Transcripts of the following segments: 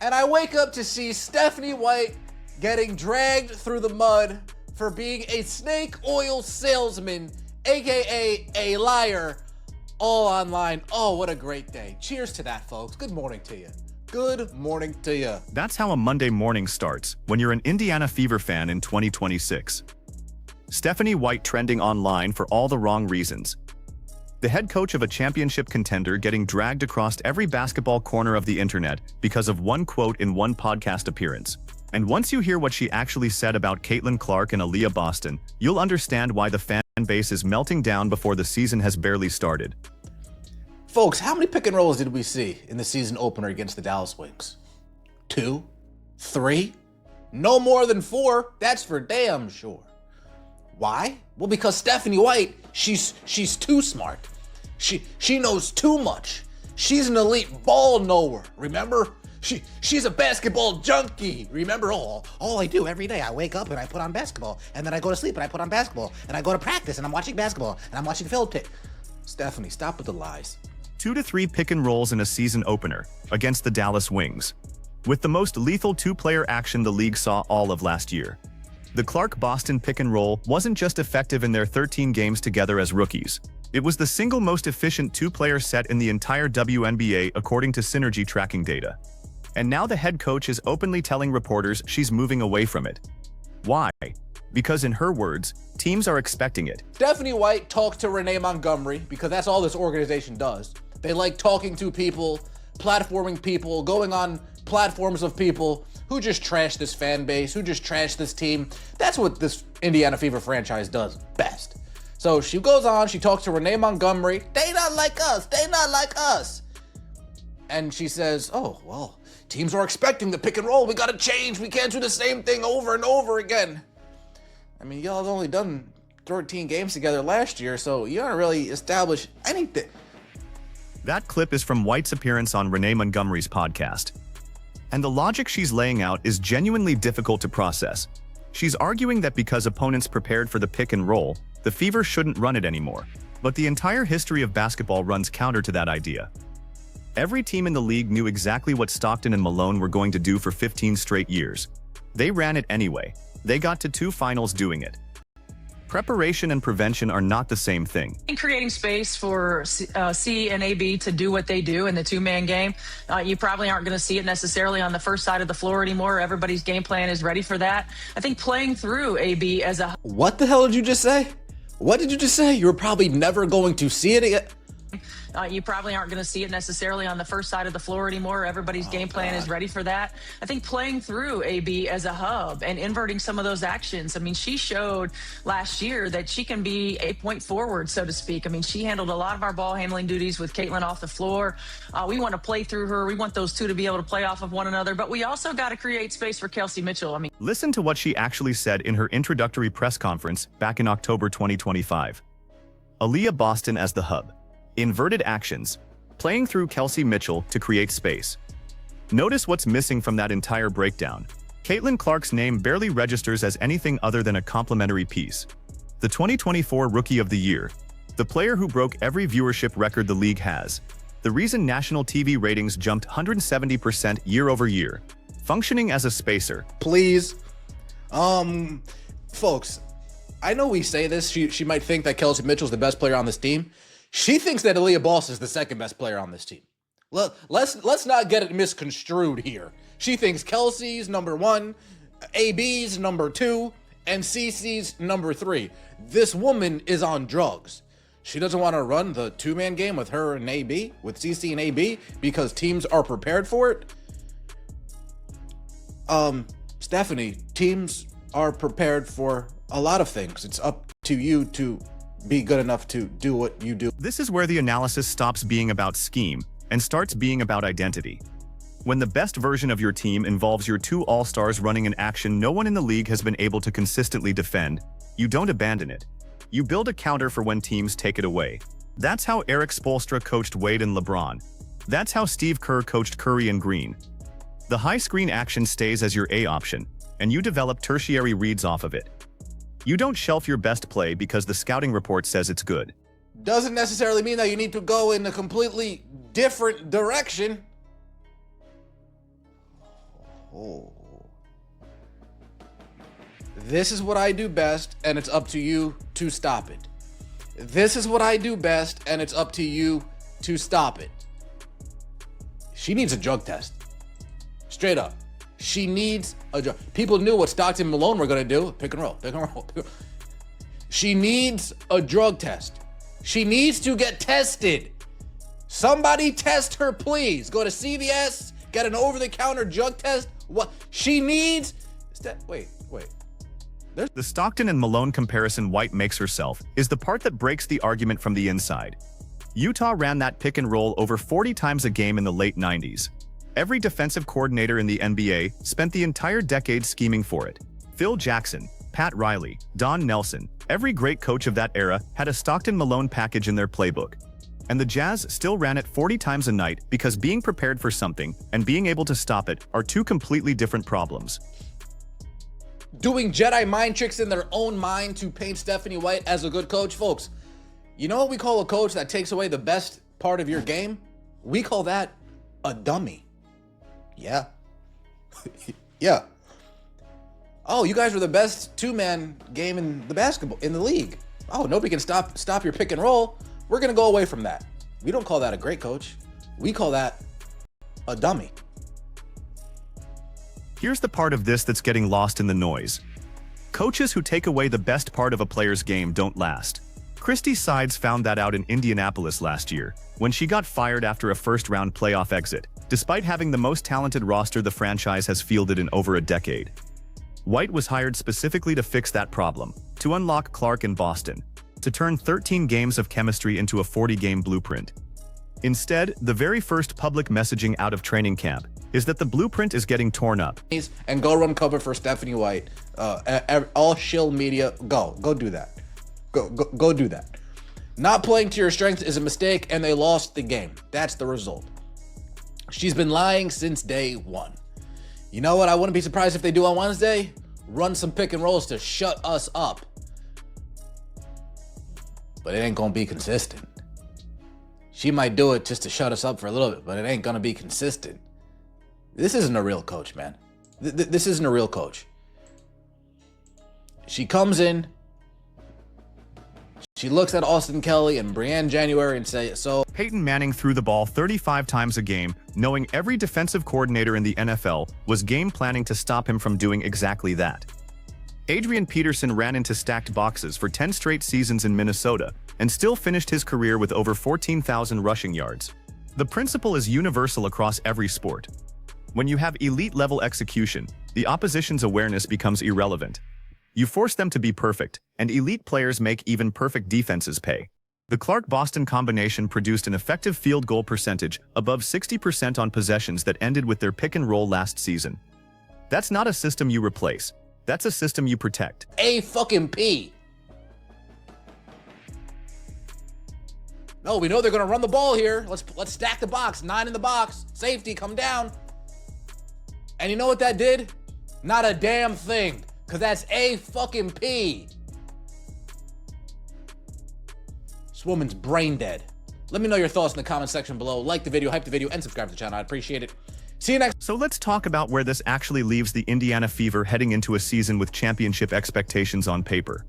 and I wake up to see Stephanie White getting dragged through the mud for being a snake oil salesman, aka a liar, all online. Oh, what a great day. Cheers to that, folks. Good morning to you. Good morning to you. That's how a Monday morning starts when you're an Indiana Fever fan in 2026. Stephanie White trending online for all the wrong reasons. The head coach of a championship contender getting dragged across every basketball corner of the internet because of one quote in one podcast appearance. And once you hear what she actually said about Caitlin Clark and Aaliyah Boston, you'll understand why the fan base is melting down before the season has barely started. Folks, how many pick and rolls did we see in the season opener against the Dallas Wings? 2? 3? No more than 4, that's for damn sure. Why? Well, because Stephanie White, she's too smart. She knows too much. She's an elite ball knower, remember? She's a basketball junkie, remember? All I do every day, I wake up and I put on basketball, and then I go to sleep and I put on basketball, and I go to practice and I'm watching basketball, and I'm watching film tape. Stephanie, stop with the lies. 2 to 3 pick and rolls in a season opener against the Dallas Wings, with the most lethal two-player action the league saw all of last year. The Clark-Boston pick and roll wasn't just effective in their 13 games together as rookies. It was the single most efficient two-player set in the entire WNBA according to Synergy tracking data. And now the head coach is openly telling reporters she's moving away from it. Why? Because in her words, teams are expecting it. Stephanie White talked to Renee Montgomery because that's all this organization does. They like talking to people, platforming people, going on platforms of people who just trash this fan base, who just trash this team. That's what this Indiana Fever franchise does best. So she goes on, she talks to Renee Montgomery. They not like us, they not like us. And she says, oh, well, teams are expecting the pick and roll. We gotta change, we can't do the same thing over and over again. I mean, y'all have only done 13 games together last year, so you don't really establish anything. That clip is from White's appearance on Renee Montgomery's podcast. And the logic she's laying out is genuinely difficult to process. She's arguing that because opponents prepared for the pick and roll, the Fever shouldn't run it anymore. But the entire history of basketball runs counter to that idea. Every team in the league knew exactly what Stockton and Malone were going to do for 15 straight years. They ran it anyway. They got to 2 finals doing it. Preparation and prevention are not the same thing. In creating space for C and AB to do what they do in the two-man game, you probably aren't going to see it necessarily on the first side of the floor anymore. Everybody's game plan is ready for that. I think playing through AB as a... What the hell did you just say? What did you just say? You were probably never going to see it again. You probably aren't going to see it necessarily on the first side of the floor anymore. Everybody's game plan is ready for that. I think playing through AB as a hub and inverting some of those actions. I mean, she showed last year that she can be a point forward, so to speak. I mean, she handled a lot of our ball handling duties with Caitlin off the floor. We want to play through her. We want those two to be able to play off of one another, but we also got to create space for Kelsey Mitchell. I mean, listen to what she actually said in her introductory press conference back in October 2025. Aaliyah Boston as the hub. Inverted actions, playing through Kelsey Mitchell to create space. Notice what's missing from that entire breakdown. Caitlin Clark's name barely registers as anything other than a complimentary piece. The 2024 Rookie of the Year, the player who broke every viewership record the league has, the reason national TV ratings jumped 170% year over year, functioning as a spacer. Please, folks, I know we say this, she might think that Kelsey Mitchell's the best player on this team. She thinks that Aaliyah Boston is the second best player on this team. Let's not get it misconstrued here. She thinks Kelsey's number 1, AB's number 2, and CC's number 3. This woman is on drugs. She doesn't want to run the two-man game with her and AB, with CC and AB, because teams are prepared for it. Stephanie, teams are prepared for a lot of things. It's up to you to be good enough to do what you do. This is where the analysis stops being about scheme and starts being about identity. When the best version of your team involves your 2 all-stars running an action no one in the league has been able to consistently defend, you don't abandon it. You build a counter for when teams take it away. That's how Eric Spoelstra coached Wade and LeBron. That's how Steve Kerr coached Curry and Green. The high screen action stays as your A option, and you develop tertiary reads off of it. You don't shelf your best play because the scouting report says it's good. Doesn't necessarily mean that you need to go in a completely different direction. Oh. This is what I do best, and it's up to you to stop it. This is what I do best, and it's up to you to stop it. She needs a drug test. Straight up. She needs a drug. People knew what Stockton and Malone were going to do. Pick and roll, pick and roll. She needs a drug test. She needs to get tested. Somebody test her, please. Go to CVS, get an over-the-counter drug test. What she needs... Wait. The Stockton and Malone comparison White makes herself is the part that breaks the argument from the inside. Utah ran that pick and roll over 40 times a game in the late 90s. Every defensive coordinator in the NBA spent the entire decade scheming for it. Phil Jackson, Pat Riley, Don Nelson, every great coach of that era had a Stockton-Malone package in their playbook. And the Jazz still ran it 40 times a night because being prepared for something and being able to stop it are two completely different problems. Doing Jedi mind tricks in their own mind to paint Stephanie White as a good coach. Folks, you know what we call a coach that takes away the best part of your game? We call that a dummy. Yeah. Yeah. Oh, you guys are the best two-man game in the league. Oh, nobody can stop your pick and roll. We're going to go away from that. We don't call that a great coach. We call that a dummy. Here's the part of this that's getting lost in the noise. Coaches who take away the best part of a player's game don't last. Christy Sides found that out in Indianapolis last year, when she got fired after a first-round playoff exit, despite having the most talented roster the franchise has fielded in over a decade. White was hired specifically to fix that problem, to unlock Clark in Boston, to turn 13 games of chemistry into a 40-game blueprint. Instead, the very first public messaging out of training camp is that the blueprint is getting torn up. And go run cover for Stephanie White. All shill media, go do that. Go do that. Not playing to your strengths is a mistake, and they lost the game. That's the result. She's been lying since day one. You know what I wouldn't be surprised if they do on Wednesday? Run some pick and rolls to shut us up. But it ain't gonna be consistent. She might do it just to shut us up for a little bit, but it ain't gonna be consistent. This isn't a real coach, man. This isn't a real coach. She comes in, she looks at Austin Kelly and Brianne January and says, so... Peyton Manning threw the ball 35 times a game, knowing every defensive coordinator in the NFL was game planning to stop him from doing exactly that. Adrian Peterson ran into stacked boxes for 10 straight seasons in Minnesota and still finished his career with over 14,000 rushing yards. The principle is universal across every sport. When you have elite-level execution, the opposition's awareness becomes irrelevant. You force them to be perfect, and elite players make even perfect defenses pay. The Clark-Boston combination produced an effective field goal percentage above 60% on possessions that ended with their pick-and-roll last season. That's not a system you replace. That's a system you protect. A-fucking-P. No, we know they're going to run the ball here. Let's stack the box. 9 in the box. Safety, come down. And you know what that did? Not a damn thing. Because that's A-fucking-P. This woman's brain dead. Let me know your thoughts in the comment section below. Like the video, hype the video, and subscribe to the channel. I'd appreciate it. See you next. So let's talk about where this actually leaves the Indiana Fever heading into a season with championship expectations on paper.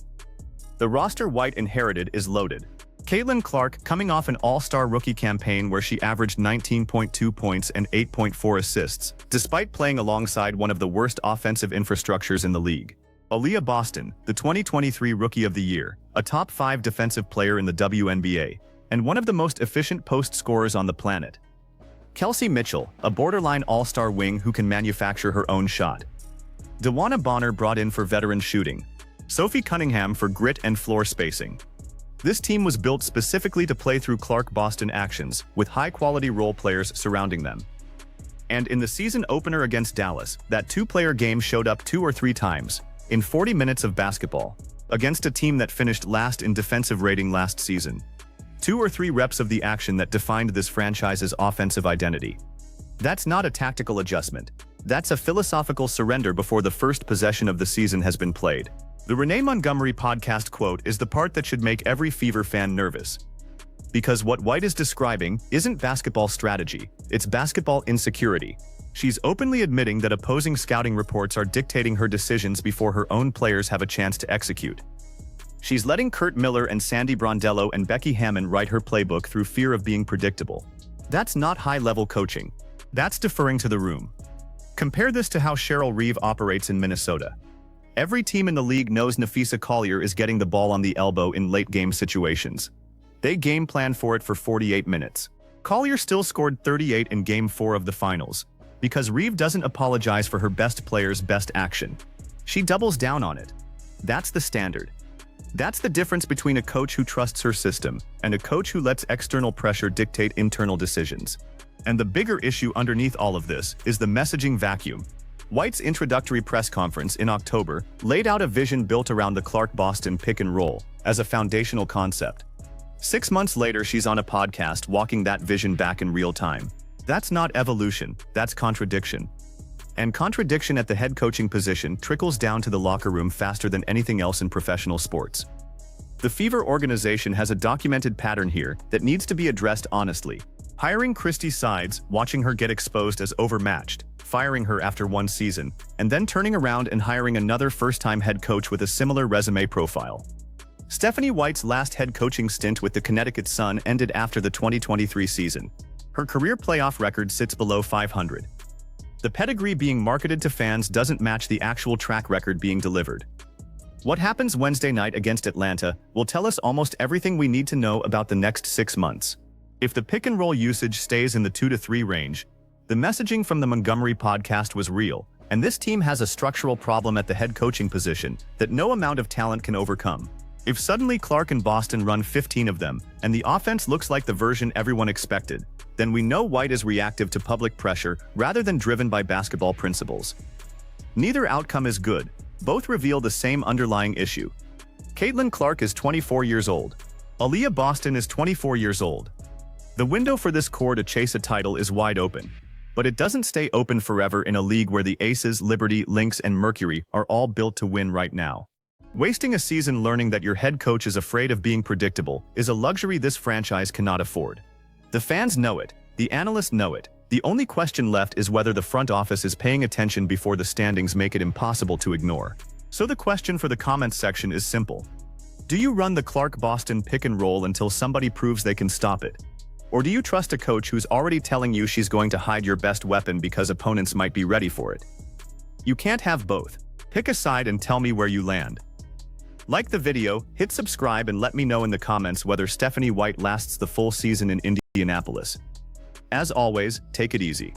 The roster White inherited is loaded. Caitlin Clark, coming off an all-star rookie campaign where she averaged 19.2 points and 8.4 assists, despite playing alongside one of the worst offensive infrastructures in the league. Aaliyah Boston, the 2023 Rookie of the Year, a top 5 defensive player in the WNBA, and one of the most efficient post scorers on the planet. Kelsey Mitchell, a borderline all-star wing who can manufacture her own shot. DeWanna Bonner brought in for veteran shooting. Sophie Cunningham for grit and floor spacing. This team was built specifically to play through Clark-Boston actions, with high-quality role players surrounding them. And in the season opener against Dallas, that 2-player game showed up 2 or 3 times, in 40 minutes of basketball, against a team that finished last in defensive rating last season. 2 or 3 reps of the action that defined this franchise's offensive identity. That's not a tactical adjustment. That's a philosophical surrender before the first possession of the season has been played. The Renee Montgomery podcast quote is the part that should make every Fever fan nervous. Because what White is describing isn't basketball strategy, it's basketball insecurity. She's openly admitting that opposing scouting reports are dictating her decisions before her own players have a chance to execute. She's letting Kurt Miller and Sandy Brondello and Becky Hammon write her playbook through fear of being predictable. That's not high-level coaching. That's deferring to the room. Compare this to how Cheryl Reeve operates in Minnesota. Every team in the league knows Nafisa Collier is getting the ball on the elbow in late-game situations. They game plan for it for 48 minutes. Collier still scored 38 in Game 4 of the finals, because Reeve doesn't apologize for her best player's best action. She doubles down on it. That's the standard. That's the difference between a coach who trusts her system and a coach who lets external pressure dictate internal decisions. And the bigger issue underneath all of this is the messaging vacuum. White's introductory press conference in October laid out a vision built around the Clark-Boston pick and roll as a foundational concept. 6 months later, she's on a podcast walking that vision back in real time. That's not evolution, that's contradiction. And contradiction at the head coaching position trickles down to the locker room faster than anything else in professional sports. The Fever organization has a documented pattern here that needs to be addressed honestly. Hiring Christy Sides, watching her get exposed as overmatched, firing her after 1 season, and then turning around and hiring another first-time head coach with a similar resume profile. Stephanie White's last head coaching stint with the Connecticut Sun ended after the 2023 season. Her career playoff record sits below 500. The pedigree being marketed to fans doesn't match the actual track record being delivered. What happens Wednesday night against Atlanta will tell us almost everything we need to know about the next 6 months. If the pick-and-roll usage stays in the 2 to 3 range, the messaging from the Montgomery podcast was real, and this team has a structural problem at the head coaching position that no amount of talent can overcome. If suddenly Clark and Boston run 15 of them, and the offense looks like the version everyone expected, then we know White is reactive to public pressure rather than driven by basketball principles. Neither outcome is good. Both reveal the same underlying issue. Caitlin Clark is 24 years old. Aaliyah Boston is 24 years old. The window for this core to chase a title is wide open. But it doesn't stay open forever in a league where the Aces, Liberty, Lynx, and Mercury are all built to win right now. Wasting a season learning that your head coach is afraid of being predictable is a luxury this franchise cannot afford. The fans know it. The analysts know it. The only question left is whether the front office is paying attention before the standings make it impossible to ignore. So the question for the comments section is simple. Do you run the Clark-Boston pick and roll until somebody proves they can stop it? Or do you trust a coach who's already telling you she's going to hide your best weapon because opponents might be ready for it? You can't have both. Pick a side and tell me where you land. Like the video, hit subscribe, and let me know in the comments whether Stephanie White lasts the full season in Indianapolis. As always, take it easy.